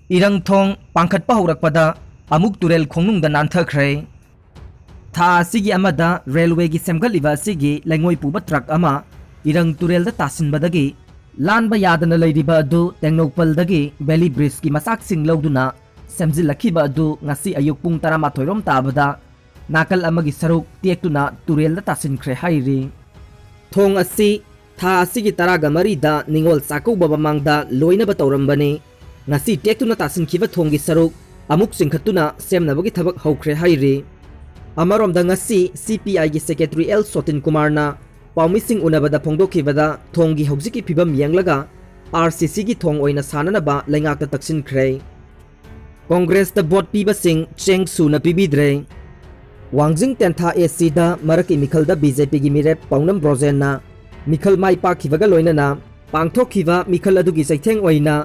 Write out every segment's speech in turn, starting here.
irang thong pangkhat pa haurakpada amuk turel khongnungda nanthakre tha asigi amada railway gi semgaliba asigi lengoi puba truck ama irang turelda tasinbadagi lanba yadana leiriba adu tengnokpaldagi valley bridge gi masak sing loduna semjilakhiba adu ngasi ayuk pung 12 rom tabada nakal amagi saruk tektuna turelda tasinkhre hairi thong asi tha asigi taraga marida ningol sakauba bamangda loinaba tawrambani ngasi tektuna tasinkiba thongi saruk amuk singkhatuna semnabagi thabak haukhre hairi amaromda ngasi CPI gi secretary L Sotin Kumarna paumising unabada phongdokhibada thongi hojiki phibam yenglaga RCC gi thong oina sananaba lengakta taksinkhre Congress da vote piba sing chengsu na pibidre wangjing tentha AC da maraki mikhalda BJP gi mirep paunam brozenna mikhal mai pakhibaga loinana pangthokhiba mikhal adugi saitheng oina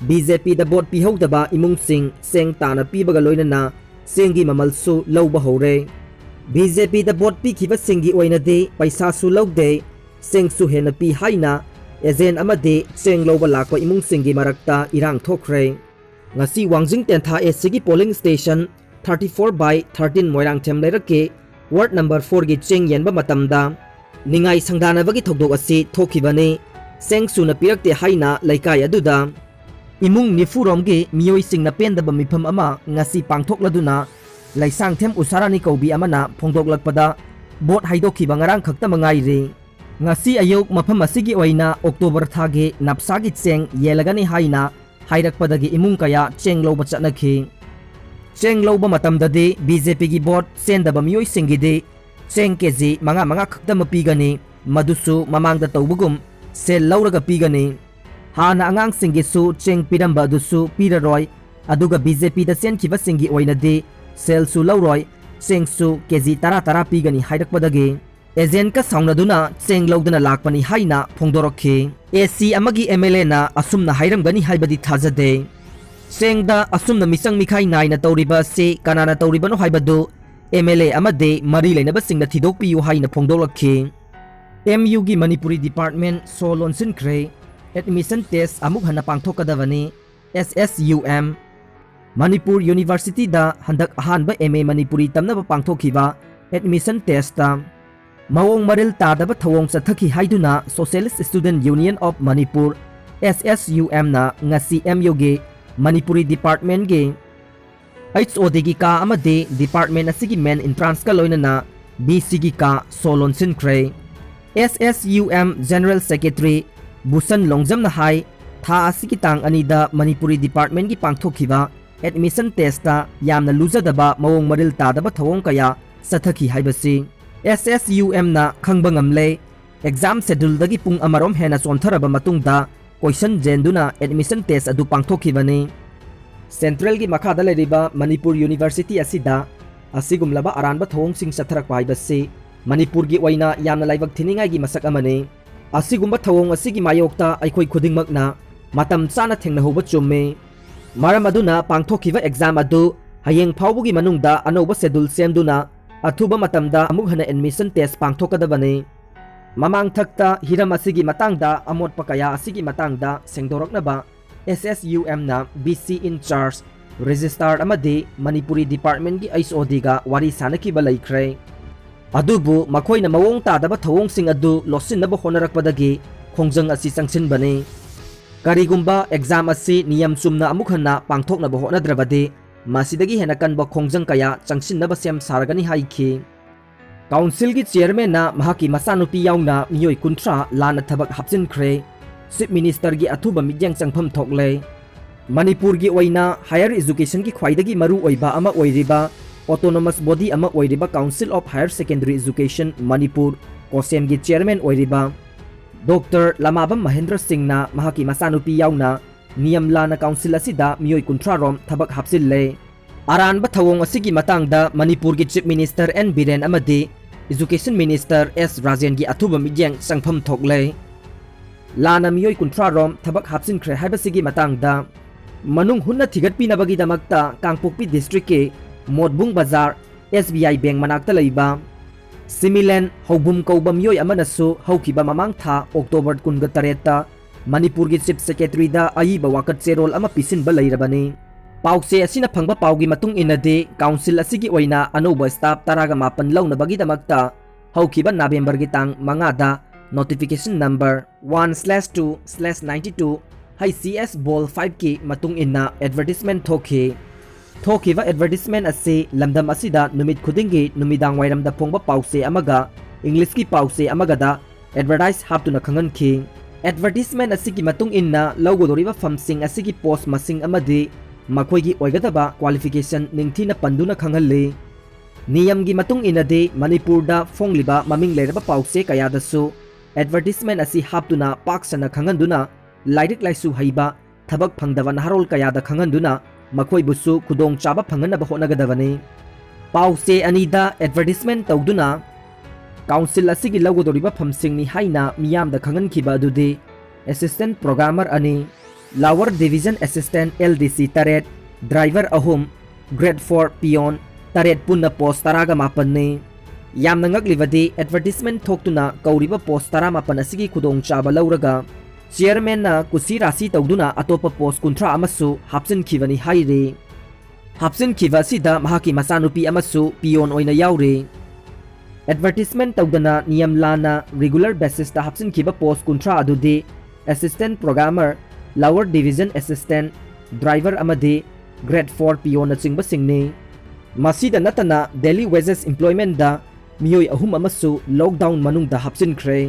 BJP da vote pihogdaba imung seng tana pibaga loinana sengi mamalsu lawba hore BJP da vote pikhiba singi oinade paisa su lawde sengsu hena pi haina ejen amade seng lawba lakwa imung singi marakta irang thokre ngasi wangjing tentha AC gi polling station 34/13 moirang them lerake ward number 4 gi cheng yenba matamda ningai sangdanabagi thokdok asi thokhibani sengsu na pirakte haina laikai aduda imung nifurom gi miyoi singna pendaba mifam ama ngasi pangthokladuna laisang them usarani kaubi amana phongdoklakpada bot haidokhiba ngarang khakta mangairi ngasi ayok mafam asigi oina October thage napsagi cheng yelagani haina hairakpadagi imung kaya cheng loba chatnakhi cheng loba matamdadi BJP gi bot sendaba miyoi singide cheng keji manga khakta mapigani madusu mamangda tawbugum sel lauraga pigani hana angang singisu cheng piramba dusu piraroi aduga BJP da senkhiba singi oinadi sel su lauroi chengsu keji tara pigani hairakpadagi agent ka saunaduna cheng lodana lakpani haina phongdorokhi AC amagi MLA na asumna hairamgani haibadi thajade chengda asumna misang mikhai naina tawriba se kanana tawribano haibadu MLA amade mari leinaba singna thidokpiyu haina phongdolakhi MU gi Manipuri Department Solon Sinkre admission test amuk hana pangthokadavani SSUM Manipur University da handak ahanba MA Manipuri tamnaba pangthokhiba admission test ta mawong maril tadaba thawong sathaki haiduna Socialist Student Union of Manipur SSUM na ngasi MU ge Manipuri Department ge HOD gi ka amade department asigi main entrance ka loinana BC gi ka Solon Sinkre SSUM General Secretary Busan Longjam na hai tha asigi tang anida Manipuri Department gi pangthokhiba admission test ta yamna luzadaba mawong maril tadaba thawong kaya sathaki haibasi SSUM na khangba ngamle exam schedule dagi pung amarom hena chontharaba matungda question jenduna admission test adu pangthokhibani Central gi makhada leriba Manipur University asida asigumlaba aranba thawong sing satharak paibasi Manipur gi oina yamna laibak thiningai gi masak amani asigumba thawong asigi mayokta aikhoi khudingmakna matam chana thengna hoba chumme maram aduna pangthokhiba exam adu hayeng phawbugi manungda anoba schedule semduna athuba matamda amuk hana admission test pangthokadabani mamang thakta hiram asigi matangda amot pakaya asigi matangda sengdoroknaba SSUM na BC in charge registrar amadi Manipuri Department gi HOD ga wari sanakiba laikhre adubu makoina mawong tadaba thawong sing adu losinaba honarakpadagi khongjang asi changsinbani karigumba exam asi niyam sumna amuk hana pangthoknaba honadrabadi masidagi hena kanba khongjang kaya changsinnaba sem saragani haikhi council gi chairman na mahaki masanupi yauna miyoi kuntra lana thabak hapsinkhre chief minister gi athuba midyang changpham thokle Manipur gi oina higher education gi khwaidagi maru oiba ama oiriba autonomous body ama oiriba Council of Higher Secondary Education Manipur kosem gi chairman oiriba Dr. Lamabam Mahendra Singh na mahaki masanupi yauna niyam lana council asida miyoi kuntra rom thabak hapsille aranba thawong asigi matangda Manipur gi chief minister N Biren amadi education minister S Rajen gi athuba midyang changpham thokle lana miyoi kuntra rom thabak hapsinkhre haibasigi matangda manung hunna thigatpi nabagi damakta Kangpokpi district ke Modbung Bazar SBI bank manakta leiba Similen Hobum Kaubam Yoy Amanasu Haukiba Mamang Tha October 28 Manipur gi Chief Secretary da Aiba Wakat Cherol ama pisin ba leirabani पाउसे असिना फंगबा पाउगी मतुंग इनदे council असिगी ओइना अनोबा staff तरागा मापन लौनबगीदमक्ता हौखिबा November गी तांग मंगादा notification number 1/2/92 हाई CS बॉल 5 की मतुंग इन्ना एडवर्टाइजमेंट थोखे थोखिबा एडवर्टाइजमेंट असे लमदम असिदा नुमित खुदिंगी नुमिदांग वाइरमदा फोंगबा पाउसे अमगा इंग्लिश की पाउसे अमगदा एडवर्टाइज हापतुना खंगनखी एडवर्टाइजमेंट असिगी मतुंग इन्ना लौगोदोरिबा फमसिंग असिगी पोस्ट मसिंग अमदि मखोइगी ओइगदबा क्वालिफिकेशन निंगथीना पंदुना खंगल्ले नियम की मतुंग इनदे मणिपुरदा फोंगलिबा ममिंग लेरबा पाउसे कयादसु एडवर्टाइजमेंट असी हापतुना पाक्सना खंगनदुना लाइरिक लाइसु हईबा थबक फंगदबा नहारोल कयादा खंगनदुना मखोइबुसु खुदोंग चाबा फंगनबा होनगदबने पाउसे अनीदा एडवर्टाइजमेंट तौदुना काउंसिल असिगी लौगोदोरिबा फमसिंगनी हाइना मियामदा खंगनखिबा अदुदि असिस्टेंट प्रोग्रामर अनि लोअर डिवीजन असिस्टेंट LDC तरेट ड्राइवर अहुम ग्रेड 4 पियोन तरेट पुन्ना पोस्ट तरागा मापन्ने यामना ngakliबदि एडवर्टाइजमेंट थोक्तुना कौरिबा पोस्ट तरा मापन असिगी खुदोंग चाबा लौरगा चेयरमैन ना कुसी राशि तौदुना अतोपा पोस्ट कुंथ्रा अमसु हापसिनखिबनी हाइरे हापसिनखिबा असिदा महाकी मसानुपी अमसु पियोन ओइना याउरे एडवर्टाइजमेंट तौदना नियम लाना रेगुलर बेसिस ता हापसिनखिबा पोस्ट कुंथ्रा अदुदि assistant programmer lower division assistant driver अमदि ग्रेड 4 पियोन चिंगबा सिंगने मसीदा नतना डेली वेजेस एम्प्लॉयमेंट दा मियोय अहुम अमसु लॉकडाउन मनुंग दा हापसिनख्रे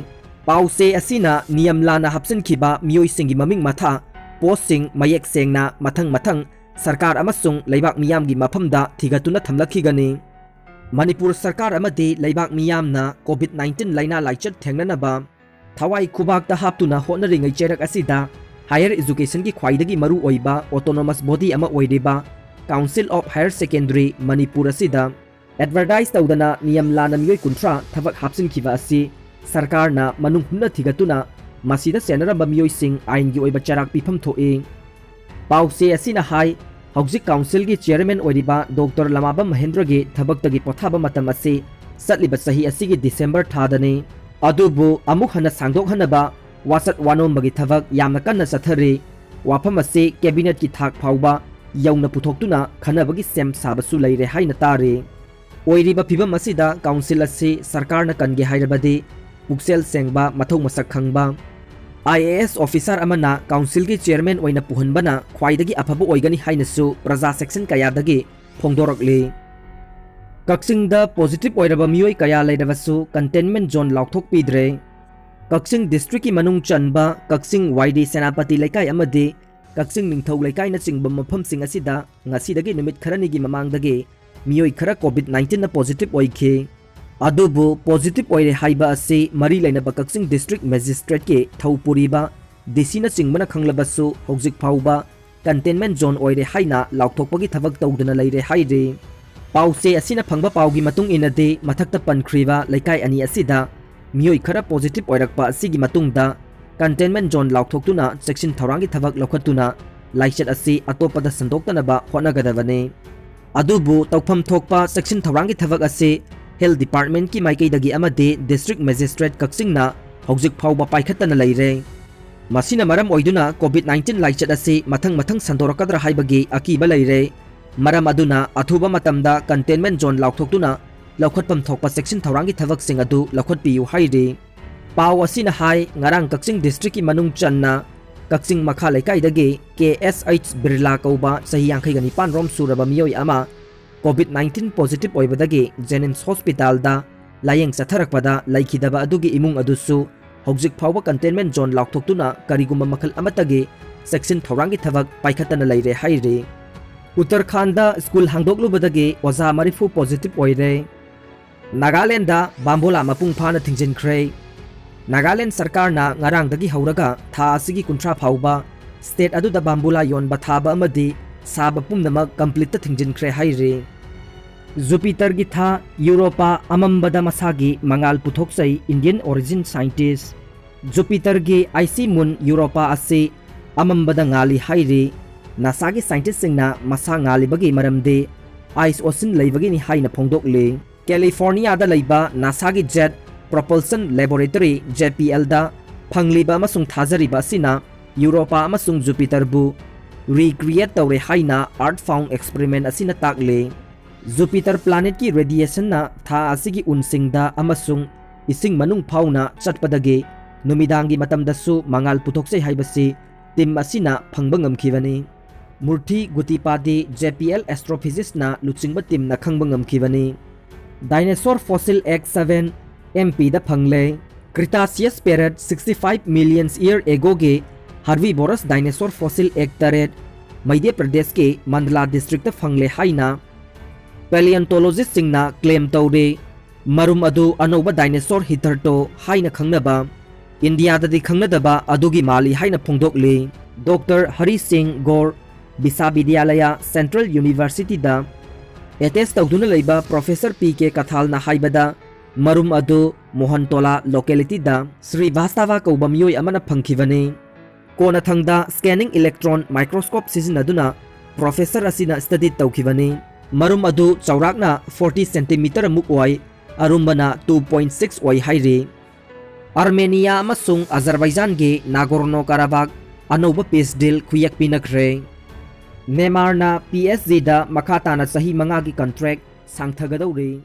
पाउसे असिना नियम लाना हापसिनखिबा मियोय सिंगी ममिंग मथा पोस्टिंग मयेक सेंगना मथंग मथंग सरकार अमसुंग लैबाक मियामगी मफमदा थिगतुना थमलखिगनी मणिपुर सरकार अमदि लैबाक मियामना कोविड-19 लाइना लाइचत थेंगननबा थवाई खुबाकता हापतुना होनरिंगै चेरक असिदा हायर एजुकेशन की ख्वाइदगी मरु ओइबा ऑटोनोमस बॉडी अमा ओइरेबा Council of Higher Secondary Manipur असिदा एडवर्टाइज तौदना नियम लाना मियोय कुंथ्रा थबक हापसिनखिबा असि सरकारना मनुंग हुन्ना थिगतुना मसीदा सेनरबा मियोयसिंग आइनगी ओइबा चराक पिफम थोए पाउसे असिना हाई हौजिक काउंसिल की चेयरमैन ओइरिबा डॉक्टर लमाबम महेंद्र गी थबक्तगी पोथाबा मतम असि सतलिबा सही असिगी डिसेंबर थादने अदुबु अमुक हना सांगदोक हनबा वासत वानोमबगी थबक यामना कन्ना चथरे वाफम असे कैबिनेट की थाक फाउबा यौना पुथोक्तुना खनबगी सेम साबसु लैरे हाइना तारे ओइरिबा फिबम असिदा काउंसिल असे सरकारना कनगे हाइरबदि पुक्सेल सेंगबा मथौ मसक खंगबा IAS ऑफिसर अमना काउंसिल की चेयरमैन ओइना पुहनबना ख्वाइदगी अफबो ओइगनी हाइनसु प्रजा सेक्शन कयादगी फोंदोरकले कक्सिंगदा पॉजिटिव ओइरबा मियोय कया लेदबसु कंटेनमेंट जोन लाउथोक पिद्रे कक्सिंग डिस्ट्रिक्ट की मनुंग चनबा कक्सिंग YD सेनापति लेकाय अमदि कक्सिंग निंगथौ लेकाय न चिंगबा मफमसिंग असिदा ngasiदगी निमित खरनिगी ममांगदगी मियोय खरा कोविड-19 न पॉजिटिव ओइखे अदुबु पॉजिटिव ओइरे हाइबा असि मरी लेनबा कक्सिंग डिस्ट्रिक्ट मजिस्ट्रेट के थौपुरीबा DC न चिंगबना खंगलबसु हौजिक फाउबा कंटेनमेंट जोन ओइरे हाइना लाउथोकपगी थबक तौदना लैरे हाइरे पाउसे असिना फंगबा पाउगी मतुंग इनदे मथक्ता पनख्रीबा लेकाय अनि असिदा मियोय खरा पॉजिटिव ओइरकपा असिगी मतुंगदा कंटेनमेंट जोन लाउथोक्तुना सेक्शन थौरांगी थबक लौखतुना लाइचत असि अतोपदा संदोक्तनबा होनगदबने अदुबु तौफम थोकपा सेक्शन थौरांगी थबक असि हेल्थ डिपार्टमेंट की माइकैदगी अमदे डिस्ट्रिक्ट मजिस्ट्रेट कक्सिंगना हौजिक फाउबा पाइखतना लैरे मसिना मरम ओइदुना कोविड-19 लाइचत असि मथंग मथंग संदोरकदरा हाइबगी अकीबा लैरे मरम अदुना अथुबा मतमदा कंटेनमेंट जोन लाउथोक्तुना लौखतपम थोकपा सेक्शन थौरांगी थबकसिंग अदु लौखतपियु हाइरे पाउ असिना हाई ngarang कक्सिंग डिस्ट्रिक्ट की मनुंग चन्ना कक्सिंग मखा लेकाइदगी KSH बिरला कौबा सही यांखै गनि पान रोम सुरबा मियोय अमा कोविड-19 पॉजिटिव ओइबदगी जेनिम्स हॉस्पिटल दा लायेंग चथरकपदा लैखिदबा अदुगी इमुंग अदुसु हौजिक फाउबा कंटेनमेंट जोन लाउथोक्तुना करिगुम मखल अमतगी सेक्शन थौरांगी थबक पाइखतना लैरे हाइरे उत्तराखंड स्कूल हांगदोकलुबदगी ओजा मरिफु पॉजिटिव ओइरे नागालैंड बाम्बोला मपुंग फाना थिंजिनख्रे नागालैंड सरकारना ngarangdagi हौरगा था असिगी कुंथ्रा फाउबा स्टेट अदुदा बाम्बोला योनबा थाबा अमदि साबा पुमनमक कंप्लीट थिंजिनख्रे हाइरे जुपिटर की था यूरोपा अमम्बदा मसागी मंगाल पुथोक्सै इंडियन ओरिजिन साइंटिस्ट जुपिटर की आईसी मून यूरोपा असे अमम्बदा ngali हाइरे नासा की साइंटिस्ट सिंगना मसा ngalibagi मरमदे आइस ओशन लैबगी नि हाइना फोंदोकले कैलिफोर्निया दा लैबा नासा की जेट प्रोपल्सन लैबोरेटरी JPL दा फंगलिबा अमसुंग थाजरिबा सिना यूरोपा अमसुंग जुपिटर बु recreate tawre haina art found experiment asina takle Jupiter planet ki radiation na tha asigi unsingda amasung ising manung phauna chatpadagi numidangi matamdasu mangal putoksei haibasi tim asina phangba ngamkhibani Murthy Gutipadi JPL astrophysicist na luchingba tim na khangba ngamkhibani Dinosaur fossil X7 MP da phangle Cretaceous period 65 million year ago ge herbivorous dinosaur fossil X8 Madhya Pradesh ke Mandla district da phangle haina Paleontologist singna claim tawre marum adu anoba dinosaur hitherto haina khangnaba India da di khangnadaba adugi mali haina phongdokle Dr. Hari Singh Gaur Visavidyalaya Central University da attest tawduna leiba Professor PK Kathal na haibada marum adu Mohantola locality da Sri Vastava kauba miyoi amana phangkhibani kona thangda scanning electron microscope sizinaduna Professor asina study tawkhibani marum adu chaurakna 40 cm muk oi arumbana 2.6 oi hairi Armenia amasung Azerbaijan ge Nagorno-Karabakh anoba peace deal khuyak pinakre Neymar na PSG da makha tana sahi manga gi contract sangthagadawre